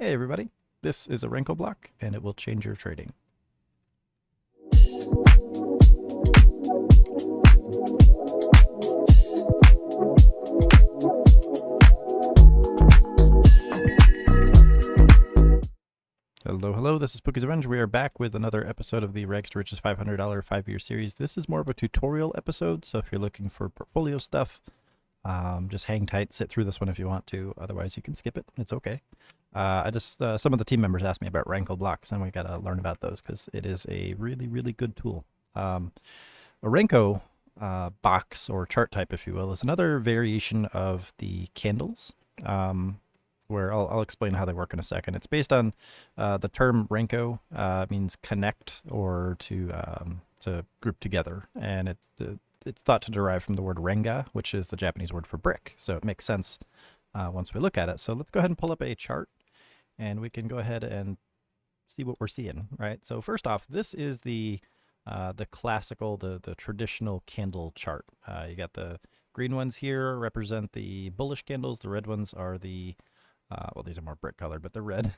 Hey everybody, this is a Renko block and it will change your trading. Hello, this is Pookie's Revenge. We are back with another episode of the Rags to Riches $500 5-year series. This is more of a tutorial episode, so if you're looking for portfolio stuff, just hang tight, sit through this one if you want to. Otherwise, you can skip it. It's okay. Some of the team members asked me about Renko blocks, and we got to learn about those because it is a really, really good tool. A Renko box or chart type, if you will, is another variation of the candles. Where I'll explain how they work in a second. It's based on the term Renko, means connect or to group together, and it's thought to derive from the word renga, which is the Japanese word for brick. So it makes sense once we look at it. So let's go ahead and pull up a chart, and we can go ahead and see what we're seeing. Right. So first off, this is the classical, the traditional candle chart. You got the green ones here represent the bullish candles. The red ones are the well, these are more brick colored, but they're red.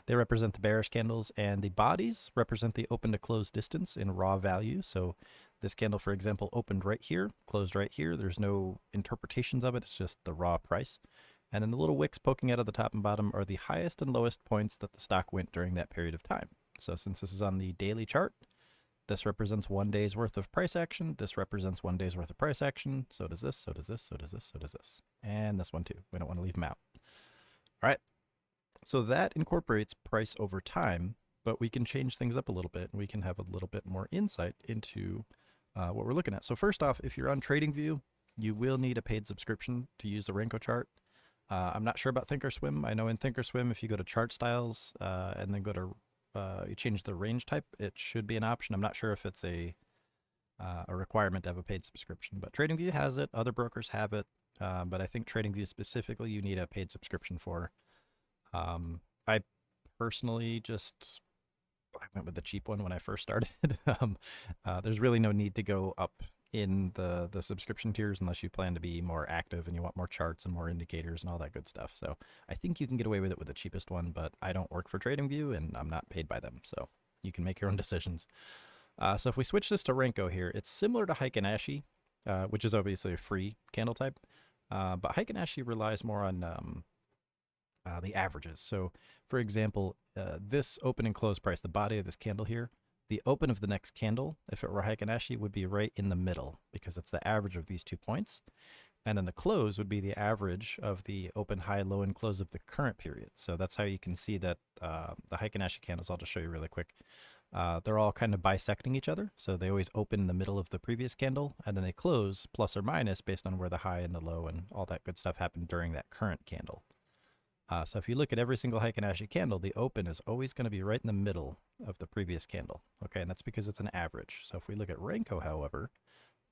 They represent the bearish candles, and the bodies represent the open to close distance in raw value. So this candle, for example, opened right here, closed right here. There's no interpretations of it. It's just the raw price. And then the little wicks poking out of the top and bottom are the highest and lowest points that the stock went during that period of time. So since this is on the daily chart, this represents 1 day's worth of price action. This represents 1 day's worth of price action. So does this, so does this, so does this, so does this. And this one too. We don't want to leave them out. All right, so that incorporates price over time, but we can change things up a little bit, and we can have a little bit more insight into what we're looking at. So first off, if you're on TradingView, you will need a paid subscription to use the Renko chart. I'm not sure about Thinkorswim. I know in Thinkorswim, if you go to chart styles and then go to you change the range type, it should be an option. I'm not sure if it's a requirement to have a paid subscription, but TradingView has it. Other brokers have it. But I think TradingView specifically, you need a paid subscription for. I personally I went with the cheap one when I first started. There's really no need to go up in the subscription tiers unless you plan to be more active and you want more charts and more indicators and all that good stuff. So I think you can get away with it with the cheapest one, but I don't work for TradingView and I'm not paid by them. So you can make your own decisions. So if we switch this to Renko here, it's similar to Heikin-Ashi, which is obviously a free candle type. But Heikin-Ashi relies more on the averages. So, for example, this open and close price, the body of this candle here, the open of the next candle, if it were Heikin-Ashi, would be right in the middle because it's the average of these 2 points. And then the close would be the average of the open, high, low, and close of the current period. So that's how you can see that the Heikin-Ashi candles, I'll just show you really quick. They're all kind of bisecting each other. So they always open in the middle of the previous candle, and then they close plus or minus based on where the high and the low and all that good stuff happened during that current candle. So if you look at every single Heikin-Ashi candle, the open is always going to be right in the middle of the previous candle. Okay, and that's because it's an average. So if we look at Renko, however,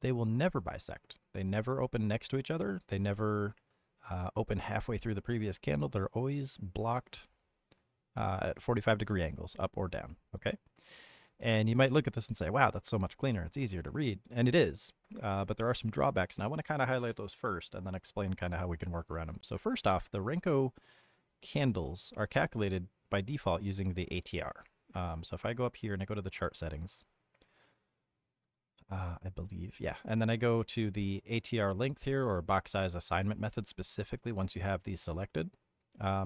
they will never bisect. They never open next to each other. They never open halfway through the previous candle. They're always blocked at 45-degree angles, up or down. Okay. And you might look at this and say, wow, that's so much cleaner. It's easier to read. And it is. But there are some drawbacks. And I want to kind of highlight those first and then explain kind of how we can work around them. So first off, the Renko candles are calculated by default using the ATR. So if I go up here and I go to the chart settings, I believe, yeah. And then I go to the ATR length here, or box size assignment method specifically once you have these selected.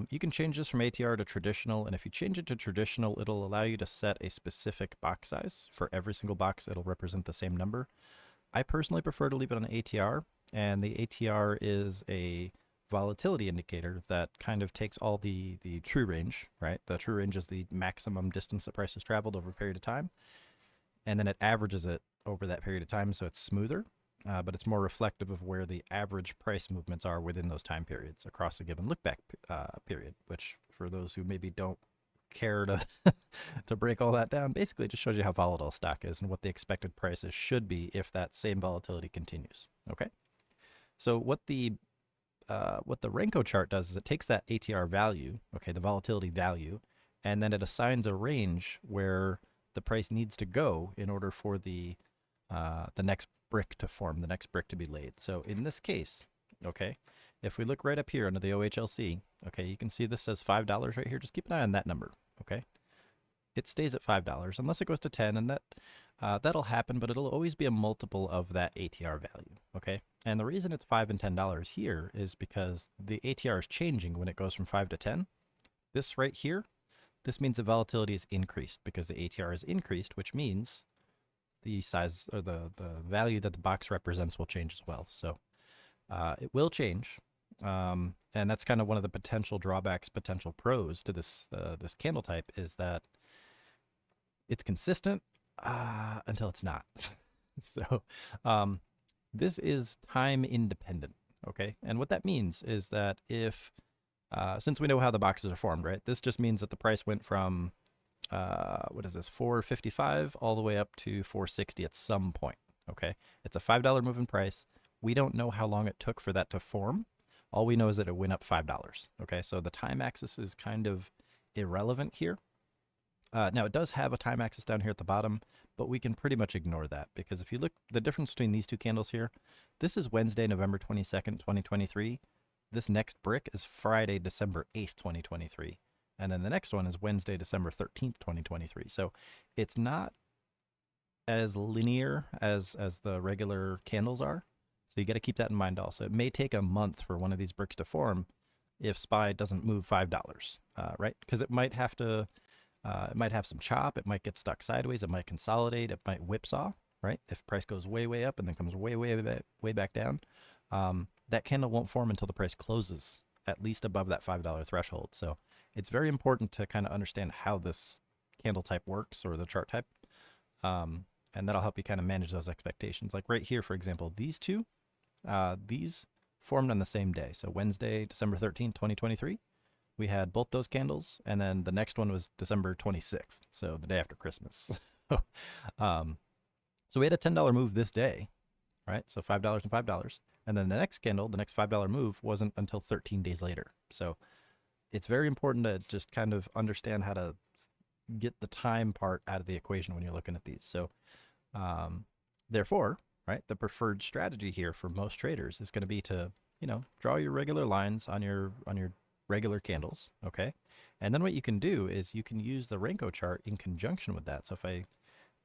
You can change this from ATR to traditional, and if you change it to traditional, it'll allow you to set a specific box size. For every single box, it'll represent the same number. I personally prefer to leave it on ATR, and the ATR is a volatility indicator that kind of takes all the true range, right? The true range is the maximum distance that price has traveled over a period of time, and then it averages it over that period of time, so it's smoother. But it's more reflective of where the average price movements are within those time periods across a given look-back period, which for those who maybe don't care to to break all that down, basically it just shows you how volatile stock is and what the expected prices should be if that same volatility continues. Okay, so what the Renko chart does is it takes that ATR value, okay, the volatility value, and then it assigns a range where the price needs to go in order for the next brick to form, the next brick to be laid. So in this case, okay, if we look right up here under the OHLC, okay, you can see this says $5 right here. Just keep an eye on that number, okay? It stays at $5 unless it goes to 10, and that'll happen, but it'll always be a multiple of that ATR value, okay? And the reason it's $5 and $10 here is because the ATR is changing when it goes from 5 to 10. This right here, this means the volatility is increased because the ATR is increased, which means the size or the value that the box represents will change as well. So it will change. And that's kind of one of the potential drawbacks, potential pros to this candle type is that it's consistent until it's not. So this is time independent, okay? And what that means is that if, since we know how the boxes are formed, right? This just means that the price went from, what is this, 455 all the way up to 460 at some point, okay? It's a $5 move in price. We don't know how long it took for that to form. All we know is that it went up $5, okay? So the time axis is kind of irrelevant here. Now, it does have a time axis down here at the bottom, but we can pretty much ignore that because if you look, the difference between these two candles here, this is Wednesday, November 22nd, 2023. This next brick is Friday, December 8th, 2023. And then the next one is Wednesday, December 13th, 2023. So it's not as linear as the regular candles are. So you got to keep that in mind also. It may take a month for one of these bricks to form if SPY doesn't move $5, right? Because it might have to... it might have some chop. It might get stuck sideways. It might consolidate. It might whipsaw, right? If price goes way, way up and then comes way back down, that candle won't form until the price closes at least above that $5 threshold. So it's very important to kind of understand how this candle type works or the chart type. And that'll help you kind of manage those expectations. Like right here, for example, these two, these formed on the same day. So Wednesday, December 13th, 2023. We had both those candles, and then the next one was December 26th, so the day after Christmas. So we had a $10 move this day, right? So $5 and $5. And then the next candle, the next $5 move, wasn't until 13 days later. So it's very important to just kind of understand how to get the time part out of the equation when you're looking at these. So therefore, right, the preferred strategy here for most traders is going to be to, draw your regular lines on your regular candles, okay? And then what you can do is you can use the Renko chart in conjunction with that. So if I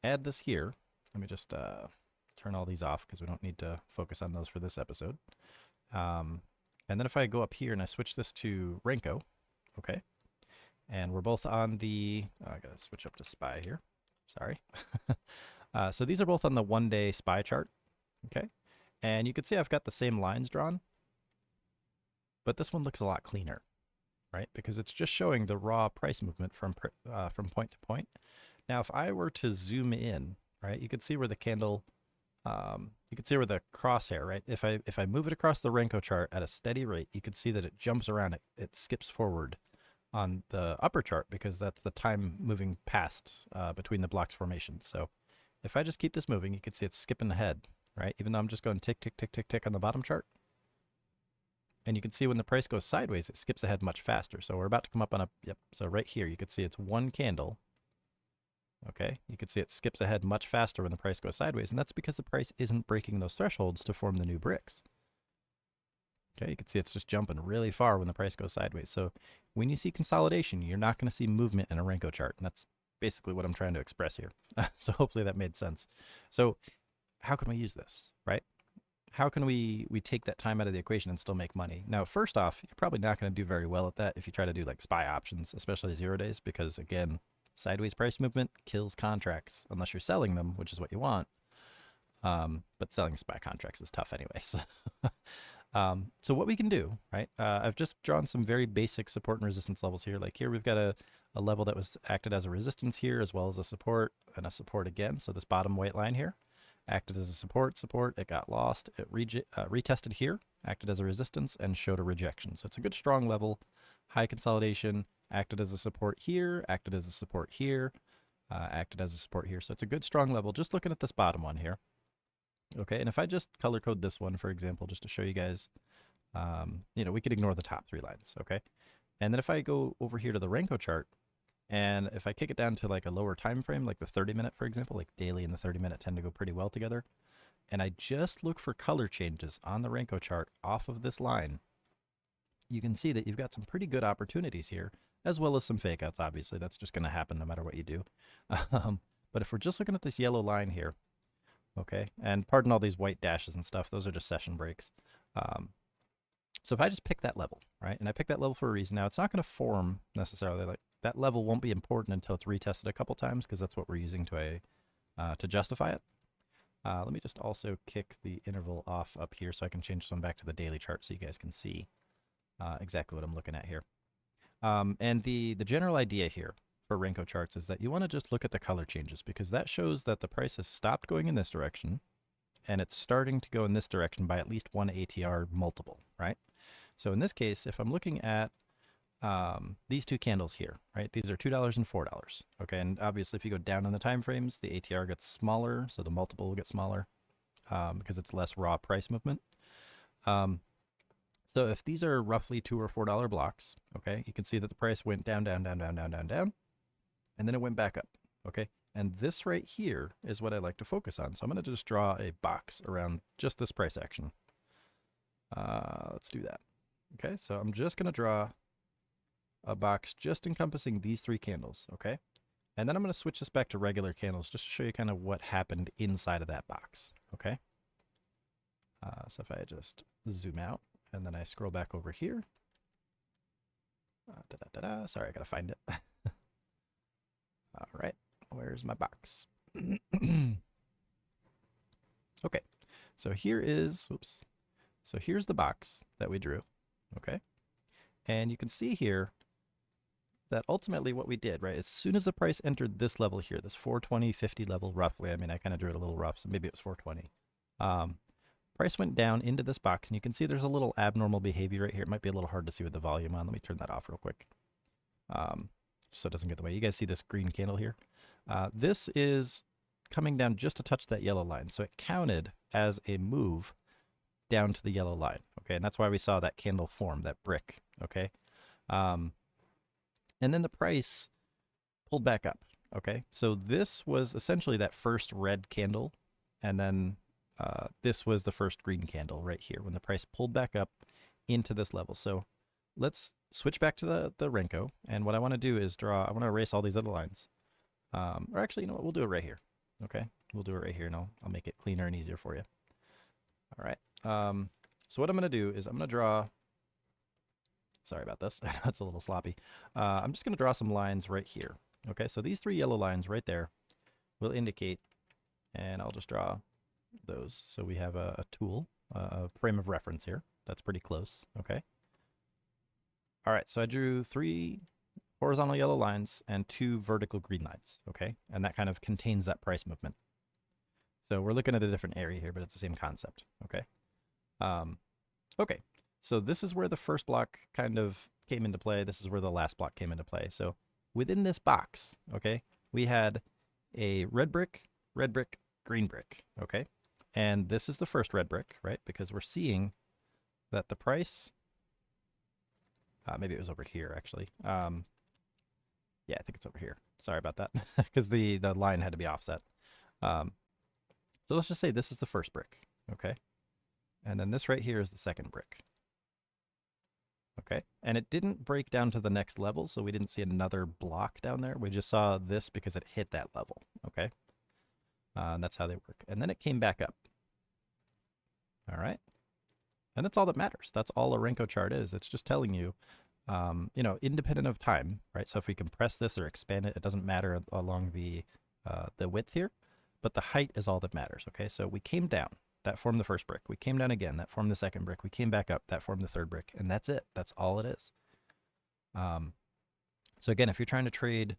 add this here, let me just turn all these off because we don't need to focus on those for this episode. And then if I go up here and I switch this to Renko, okay? And we're both on the, I gotta switch up to SPY here, sorry. So these are both on the one-day SPY chart, okay? And you can see I've got the same lines drawn, but this one looks a lot cleaner, right? Because it's just showing the raw price movement from point to point. Now, if I were to zoom in, right, you can see where the candle, you can see where the crosshair, right? If I move it across the Renko chart at a steady rate, you can see that it jumps around, it skips forward on the upper chart because that's the time moving past between the blocks formations. So if I just keep this moving, you can see it's skipping ahead, right? Even though I'm just going tick, tick, tick, tick, tick on the bottom chart. And you can see when the price goes sideways, it skips ahead much faster. So we're about to come up on a, yep. So right here, you can see it's one candle. Okay. You can see it skips ahead much faster when the price goes sideways. And that's because the price isn't breaking those thresholds to form the new bricks. Okay. You can see it's just jumping really far when the price goes sideways. So when you see consolidation, you're not going to see movement in a Renko chart. And that's basically what I'm trying to express here. So hopefully that made sense. So how can we use this, right? How can we take that time out of the equation and still make money? Now, first off, you're probably not going to do very well at that if you try to do like SPY options, especially 0 days, because again, sideways price movement kills contracts unless you're selling them, which is what you want. But selling SPY contracts is tough anyway. So, so what we can do, right? I've just drawn some very basic support and resistance levels here. Like here, we've got a level that was acted as a resistance here, as well as a support and a support again. So this bottom white line here acted as a support, it got lost, it retested here, acted as a resistance, and showed a rejection. So it's a good strong level, high consolidation, acted as a support here, acted as a support here, acted as a support here. So it's a good strong level, just looking at this bottom one here. Okay, and if I just color code this one, for example, just to show you guys, we could ignore the top 3 lines, okay? And then if I go over here to the Renko chart, and if I kick it down to like a lower time frame, like the 30-minute, for example, like daily and the 30-minute tend to go pretty well together. And I just look for color changes on the Renko chart off of this line. you can see that you've got some pretty good opportunities here, as well as some fake outs, obviously. That's just going to happen no matter what you do. But if we're just looking at this yellow line here, okay, and pardon all these white dashes and stuff, those are just session breaks. So if I just pick that level, right, and I pick that level for a reason, now it's not going to form necessarily, like that level won't be important until it's retested a couple times, because that's what we're using to justify it. Let me just also kick the interval off up here so I can change this one back to the daily chart so you guys can see exactly what I'm looking at here. And the general idea here for Renko charts is that you want to just look at the color changes, because that shows that the price has stopped going in this direction and it's starting to go in this direction by at least one ATR multiple, right? So in this case, if I'm looking at these two candles here, right? These are $2 and $4. Okay, and obviously if you go down in the time frames, the ATR gets smaller, so the multiple will get smaller because it's less raw price movement. So if these are roughly $2 or $4 blocks, okay, you can see that the price went down, down, down, down, down, down, down, and then it went back up, okay? And this right here is what I like to focus on. So I'm going to just draw a box around just this price action. Let's do that. Okay, so I'm just going to draw a box just encompassing these three candles, okay? And then I'm going to switch this back to regular candles just to show you kind of what happened inside of that box, okay? So if I just zoom out and then I scroll back over here. Sorry, I got to find it. All right, where's my box? Okay, so here is, oops. So here's the box that we drew, okay? And you can see here that ultimately what we did, right, as soon as the price entered this level here, this 420.50 level roughly, I mean, I kind of drew it a little rough, so maybe it was 420. Price went down into this box, and you can see there's a little abnormal behavior right here. It might be a little hard to see with the volume on. Let me turn that off real quick so it doesn't get in the way. You guys see this green candle here? This is coming down just to touch that yellow line, so it counted as a move down to the yellow line, okay? And that's why we saw that candle form, that brick, okay? And then the price pulled back up, okay? So this was essentially that first red candle, and then this was the first green candle right here when the price pulled back up into this level. So let's switch back to the Renko, and what I want to do is I want to erase all these other lines. Or actually, you know what, we'll do it right here, okay? We'll do it right here, and I'll make it cleaner and easier for you. All right. So what I'm going to do is I'm going to draw, sorry about this, that's a little sloppy. I'm just going to draw some lines right here. Okay, so these three yellow lines right there will indicate, and I'll just draw those. So we have a tool, a frame of reference here. That's pretty close, okay? All right, so I drew 3 horizontal yellow lines and 2 vertical green lines, okay? And that kind of contains that price movement. So we're looking at a different area here, but it's the same concept, okay? Okay, so this is where the first block kind of came into play. This is where the last block came into play. So within this box, okay, we had a red brick, green brick, okay? And this is the first red brick, right? Because we're seeing that the price, maybe it was over here, actually. Yeah, I think it's over here. Sorry about that, because the line had to be offset. So let's just say this is the first brick, okay? And then this right here is the second brick. Okay, and it didn't break down to the next level, so we didn't see another block down there. We just saw this because it hit that level, okay? And that's how they work. And then it came back up. All right, and that's all that matters. That's all a Renko chart is. It's just telling you, you know, independent of time, right? So if we compress this or expand it, it doesn't matter along the width here, but the height is all that matters, okay? So we came down. That formed the first brick. We came down again. That formed the second brick. We came back up. That formed the third brick. And that's it. That's all it is. So again, if you're trying to trade,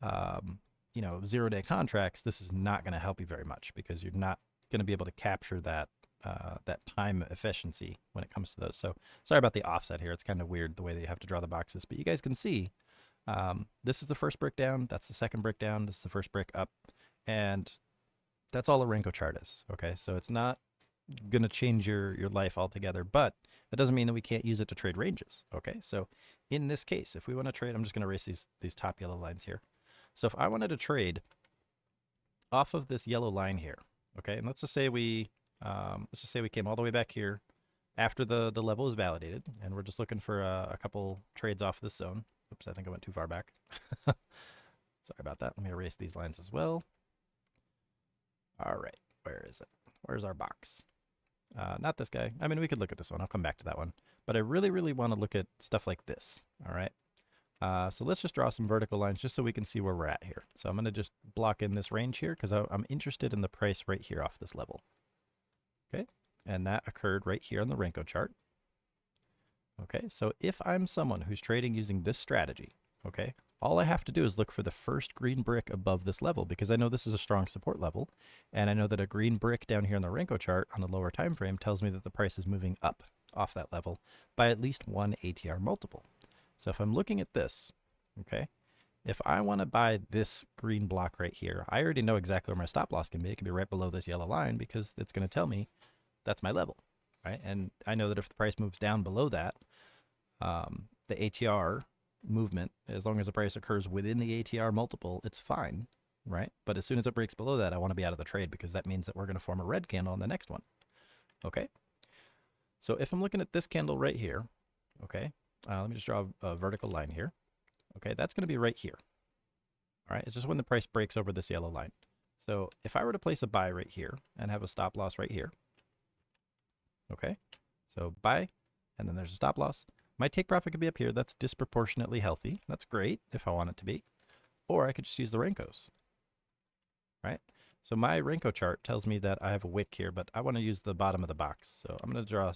you know, 0-day contracts, this is not going to help you very much because you're not going to be able to capture that that time efficiency when it comes to those. So sorry about the offset here. It's kind of weird the way that you have to draw the boxes, but you guys can see this is the first brick down. That's the second brick down. This is the first brick up. And that's all a Renko chart is, okay? So it's not going to change your life altogether, but that doesn't mean that we can't use it to trade ranges, okay? So in this case, if we want to trade, I'm just going to erase these top yellow lines here. So if I wanted to trade off of this yellow line here, okay, and let's just say we came all the way back here after the level is validated, and we're just looking for a couple trades off this zone. Oops, I think I went too far back. Sorry about that. Let me erase these lines as well. All right, where is it? Where's our box? Not this guy. I mean, we could look at this one. I'll come back to that one. But I really, really want to look at stuff like this. All right. So let's just draw some vertical lines just so we can see where we're at here. So I'm going to just block in this range here because I'm interested in the price right here off this level. Okay. And that occurred right here on the Renko chart. Okay. So if I'm someone who's trading using this strategy, okay, all I have to do is look for the first green brick above this level because I know this is a strong support level. And I know that a green brick down here on the Renko chart on the lower time frame tells me that the price is moving up off that level by at least one ATR multiple. So if I'm looking at this, okay, if I want to buy this green block right here, I already know exactly where my stop loss can be. It can be right below this yellow line because it's going to tell me that's my level, right? And I know that if the price moves down below that, the ATR movement, as long as the price occurs within the ATR multiple, it's fine, right? But as soon as it breaks below that, I want to be out of the trade because that means that we're going to form a red candle on the next one, okay? So if I'm looking at this candle right here, okay, let me just draw a vertical line here. Okay, that's going to be right here. All right, it's just when the price breaks over this yellow line. So if I were to place a buy right here and have a stop loss right here, okay, so buy, and then there's a stop loss. My take profit could be up here. That's disproportionately healthy. That's great if I want it to be. Or I could just use the Renkos, right? So my Renko chart tells me that I have a wick here, but I want to use the bottom of the box. So I'm going to draw,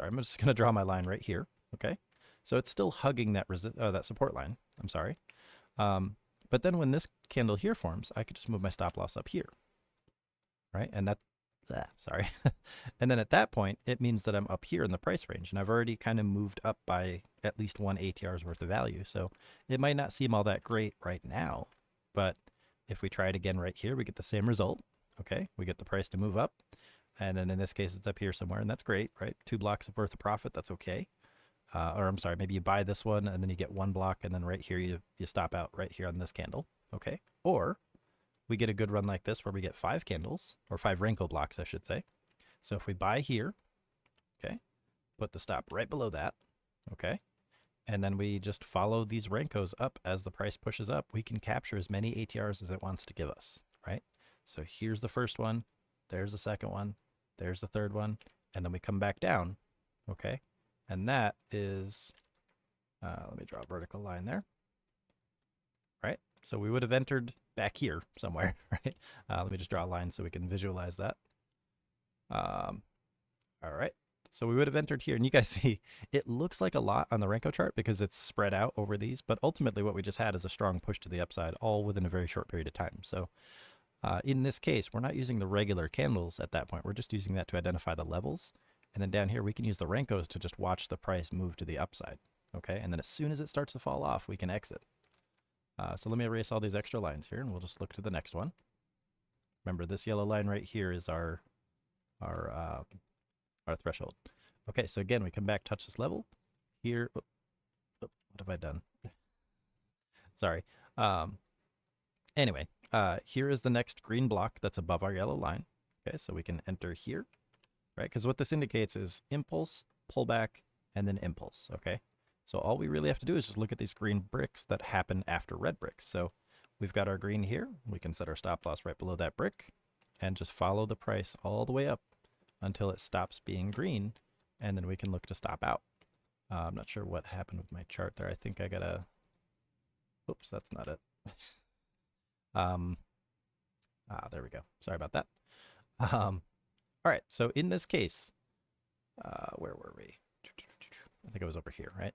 I'm just going to draw my line right here, okay? So it's still hugging that that support line. I'm sorry. But then when this candle here forms, I could just move my stop loss up here, right? And that, sorry. And then at that point, it means that I'm up here in the price range, and I've already kind of moved up by at least one ATR's worth of value. So it might not seem all that great right now, but if we try it again right here, we get the same result, okay? We get the price to move up, and then in this case, it's up here somewhere, and that's great, right? 2 blocks of worth of profit, that's okay. Or I'm sorry, maybe you buy this one and then you get 1 block and then right here you stop out right here on this candle, okay? Or we get a good run like this where we get 5 candles, or 5 Renko blocks, I should say. So if we buy here, okay, put the stop right below that, okay, and then we just follow these Renkos up as the price pushes up, we can capture as many ATRs as it wants to give us, right? So here's the first one, there's the second one, there's the third one, and then we come back down, okay? And that is, let me draw a vertical line there, right? So we would have entered back here somewhere, right? Let me just draw a line so we can visualize that. All right, so we would have entered here, and you guys see, it looks like a lot on the Renko chart because it's spread out over these, but ultimately what we just had is a strong push to the upside, all within a very short period of time. So in this case, we're not using the regular candles at that point. We're just using that to identify the levels. And then down here, we can use the Renkos to just watch the price move to the upside, okay? And then as soon as it starts to fall off, we can exit. So let me erase all these extra lines here, and we'll just look to the next one. Remember, this yellow line right here is our threshold. Okay, so again, we come back, touch this level. Here, what have I done? Sorry. Anyway, here is the next green block that's above our yellow line. Okay, so we can enter here. Right? Because what this indicates is impulse, pullback, and then impulse, okay? So all we really have to do is just look at these green bricks that happen after red bricks. So we've got our green here. We can set our stop loss right below that brick and just follow the price all the way up until it stops being green, and then we can look to stop out. I'm not sure what happened with my chart there. I think I gotta, oops, that's not it. There we go. Sorry about that. All right, so in this case, where were we? I think it was over here, right?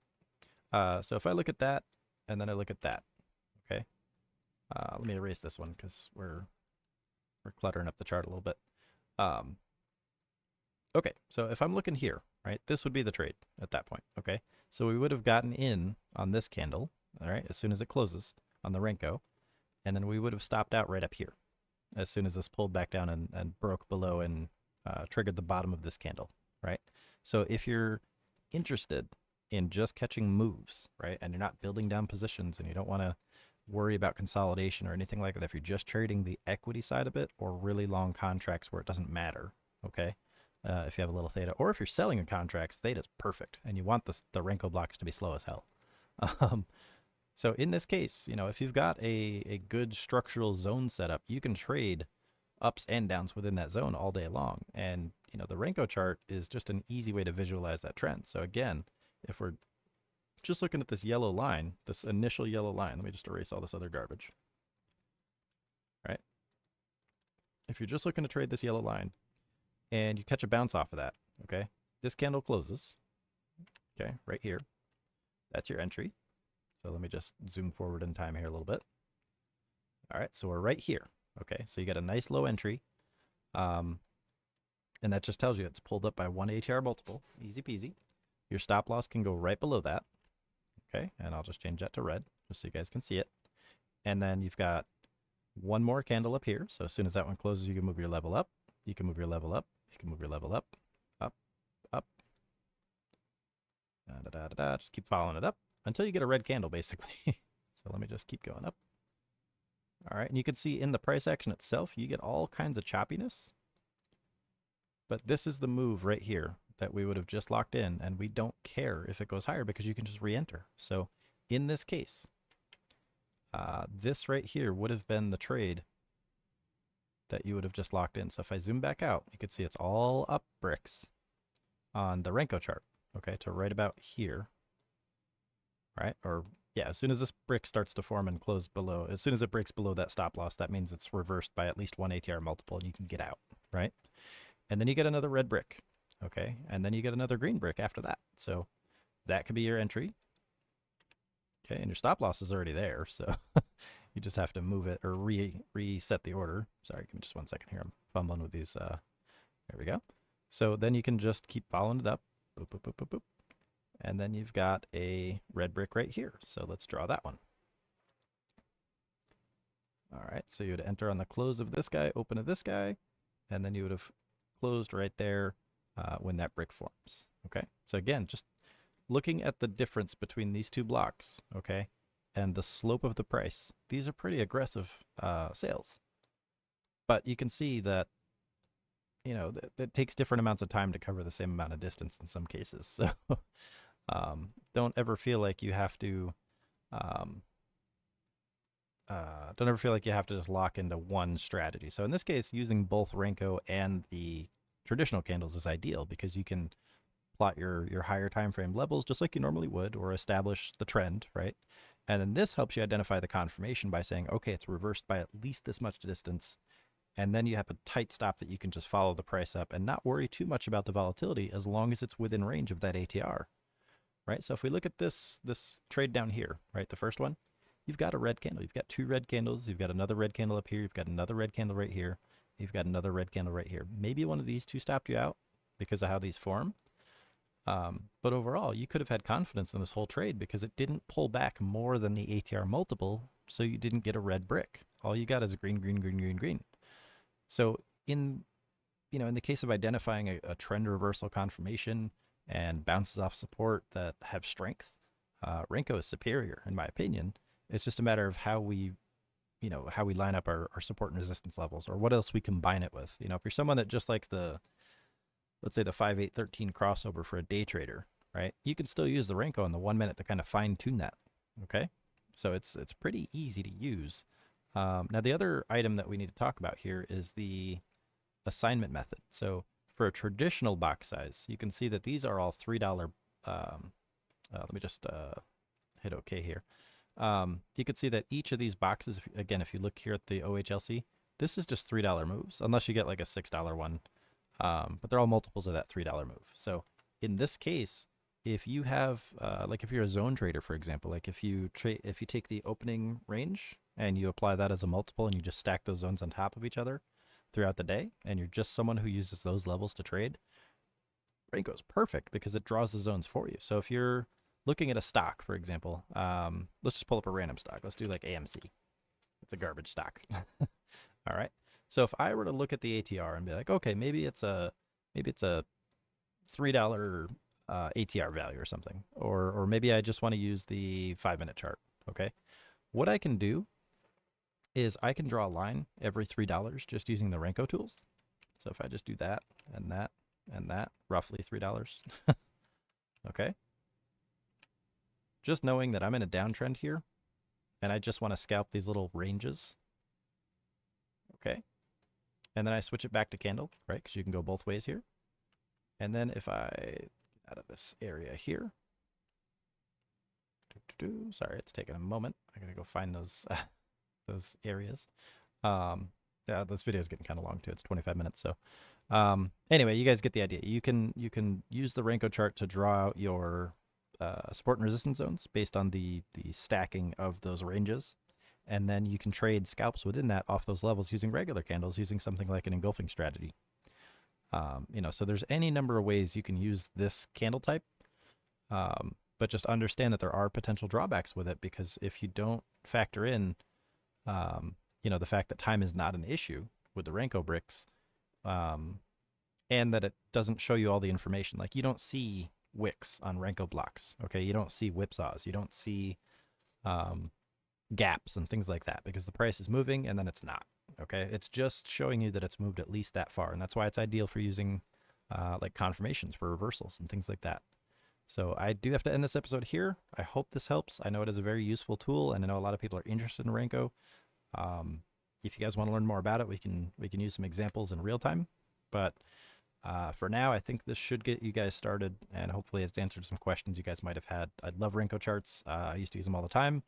So if I look at that, and then I look at that, okay? Let me erase this one because we're cluttering up the chart a little bit. Okay, so if I'm looking here, right, this would be the trade at that point, okay? So we would have gotten in on this candle, all right, as soon as it closes on the Renko, and then we would have stopped out right up here as soon as this pulled back down and broke below and triggered the bottom of this candle, right? So if you're interested in just catching moves, right, and you're not building down positions and you don't want to worry about consolidation or anything like that, if you're just trading the equity side of it or really long contracts where it doesn't matter, okay, if you have a little theta, or if you're selling in contracts, theta's perfect, and you want the Renko blocks to be slow as hell. So in this case, you know, if you've got a good structural zone setup, you can trade ups and downs within that zone all day long. And, you know, the Renko chart is just an easy way to visualize that trend. So again, if we're just looking at this yellow line, this initial yellow line, let me just erase all this other garbage. Right? If you're just looking to trade this yellow line and you catch a bounce off of that, okay, this candle closes, okay, right here. That's your entry. So let me just zoom forward in time here a little bit. All right, so we're right here. Okay, so you got a nice low entry. And that just tells you it's pulled up by one ATR multiple. Easy peasy. Your stop loss can go right below that. Okay, and I'll just change that to red just so you guys can see it. And then you've got one more candle up here. So as soon as that one closes, you can move your level up. You can move your level up. You can move your level up, up, up. Just keep following it up until you get a red candle, basically. So let me just keep going up. All right, and you can see in the price action itself, you get all kinds of choppiness. But this is the move right here that we would have just locked in, and we don't care if it goes higher because you can just re-enter. So in this case, this right here would have been the trade that you would have just locked in. So if I zoom back out, you can see it's all up bricks on the Renko chart, okay, to right about here, right? Or yeah, as soon as this brick starts to form and close below, as soon as it breaks below that stop loss, that means it's reversed by at least one ATR multiple and you can get out, right? And then you get another red brick, okay? And then you get another green brick after that. So that could be your entry. Okay, and your stop loss is already there, so you just have to move it or reset the order. Sorry, give me just 1 second here. I'm fumbling with these. There we go. So then you can just keep following it up. Boop, boop, boop, boop, boop. And then you've got a red brick right here. So let's draw that one. All right, so you would enter on the close of this guy, open of this guy, and then you would have closed right there when that brick forms. Okay, so again, just looking at the difference between these two blocks, okay, and the slope of the price, these are pretty aggressive sales. But you can see that, you know, it takes different amounts of time to cover the same amount of distance in some cases. So don't ever feel like you have to just lock into one strategy. So in this case, using both Renko and the traditional candles is ideal because you can plot your higher time frame levels just like you normally would, or establish the trend, right? And then this helps you identify the confirmation by saying, okay, it's reversed by at least this much distance. And then you have a tight stop that you can just follow the price up and not worry too much about the volatility as long as it's within range of that ATR, right? So if we look at this trade down here, right, the first one, you've got a red candle. You've got two red candles. You've got another red candle up here. You've got another red candle right here. You've got another red candle right here. Maybe one of these two stopped you out because of how these form. But overall, you could have had confidence in this whole trade because it didn't pull back more than the ATR multiple, so you didn't get a red brick. All you got is a green, green, green, green, green. So in the case of identifying a trend reversal confirmation and bounces off support that have strength, Renko is superior in my opinion. It's just a matter of how we line up our support and resistance levels, or what else we combine it with. You know, if you're someone that just likes let's say the 5-8-13 crossover for a day trader, right? You can still use the Renko in the 1 minute to kind of fine tune that. Okay, so it's pretty easy to use. Now the other item that we need to talk about here is the assignment method. So for a traditional box size, you can see that these are all $3. Let me just hit OK here. You can see that each of these boxes, again, if you look here at the OHLC, this is just $3 moves, unless you get like a $6 one. But they're all multiples of that $3 move. So in this case, if you have, like if you're a zone trader, for example, like if you take the opening range and you apply that as a multiple and you just stack those zones on top of each other throughout the day, and you're just someone who uses those levels to trade, Renko is perfect because it draws the zones for you. So if you're looking at a stock, for example, let's just pull up a random stock. Let's do like AMC. It's a garbage stock. All right. So if I were to look at the ATR and be like, okay, maybe it's a $3 ATR value or something, or maybe I just want to use the 5-minute chart. Okay, what I can do is I can draw a line every $3 just using the Renko tools. So if I just do that and that and that, roughly $3. Okay. Just knowing that I'm in a downtrend here, and I just want to scalp these little ranges. Okay. And then I switch it back to candle, right? Because you can go both ways here. And then if I get out of this area here, sorry, it's taking a moment. I gotta go find those those areas. Yeah, this video is getting kind of long too. It's 25 minutes. So anyway, you guys get the idea. You can use the Renko chart to draw out your support and resistance zones based on the stacking of those ranges. And then you can trade scalps within that off those levels using regular candles, using something like an engulfing strategy. You know, so there's any number of ways you can use this candle type, but just understand that there are potential drawbacks with it, because if you don't factor in, you know, the fact that time is not an issue with the Renko bricks, and that it doesn't show you all the information. Like, you don't see wicks on Renko blocks, okay? You don't see whipsaws. You don't see gaps and things like that, because the price is moving and then it's not. Okay, it's just showing you that it's moved at least that far, and that's why it's ideal for using like confirmations for reversals and things like that. So I do have to end this episode here. I hope this helps. I know it is a very useful tool, and I know a lot of people are interested in Renko. If you guys want to learn more about it, we can use some examples in real time. But for now, I think this should get you guys started, and hopefully it's answered some questions you guys might have had. I love Renko charts. I used to use them all the time.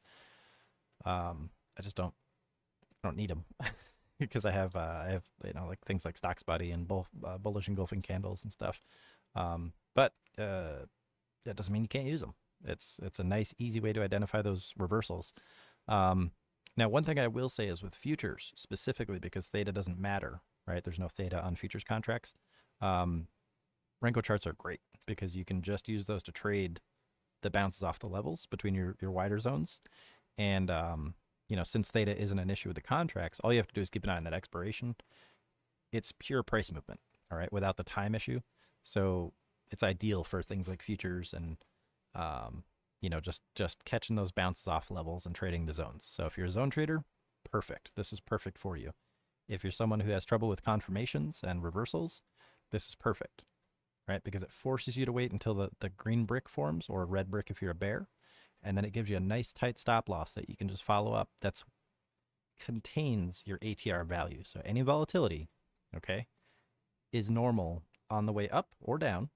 I just don't need them. Because I have you know, like things like Stocks Buddy and both bullish engulfing candles and stuff, but that doesn't mean you can't use them. It's a nice, easy way to identify those reversals. Now, one thing I will say is with futures specifically, because theta doesn't matter, right? There's no theta on futures contracts. Renko charts are great because you can just use those to trade the bounces off the levels between your wider zones, and you know, since theta isn't an issue with the contracts, all you have to do is keep an eye on that expiration. It's pure price movement, all right, without the time issue. So it's ideal for things like futures and, you know, just catching those bounces off levels and trading the zones. So if you're a zone trader, perfect. This is perfect for you. If you're someone who has trouble with confirmations and reversals, this is perfect, right? Because it forces you to wait until the green brick forms, or red brick if you're a bear. And then it gives you a nice tight stop loss that you can just follow up. That's contains your ATR value. So any volatility, okay, is normal on the way up or down.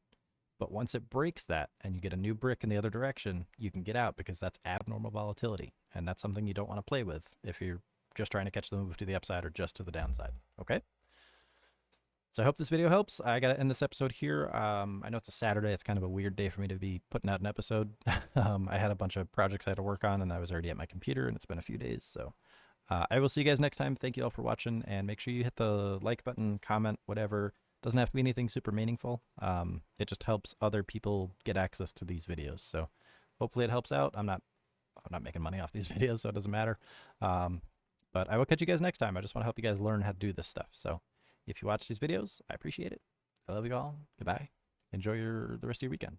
But once it breaks that and you get a new brick in the other direction, you can get out, because that's abnormal volatility. And that's something you don't want to play with if you're just trying to catch the move to the upside or just to the downside. Okay. So I hope this video helps. I got to end this episode here. I know it's a Saturday. It's kind of a weird day for me to be putting out an episode. I had a bunch of projects I had to work on, and I was already at my computer, and it's been a few days. So I will see you guys next time. Thank you all for watching, and make sure you hit the like button, comment, whatever. Doesn't have to be anything super meaningful. It just helps other people get access to these videos. So hopefully it helps out. I'm not making money off these videos, so it doesn't matter. But I will catch you guys next time. I just want to help you guys learn how to do this stuff. So if you watch these videos, I appreciate it. I love you all. Goodbye. Enjoy the rest of your weekend.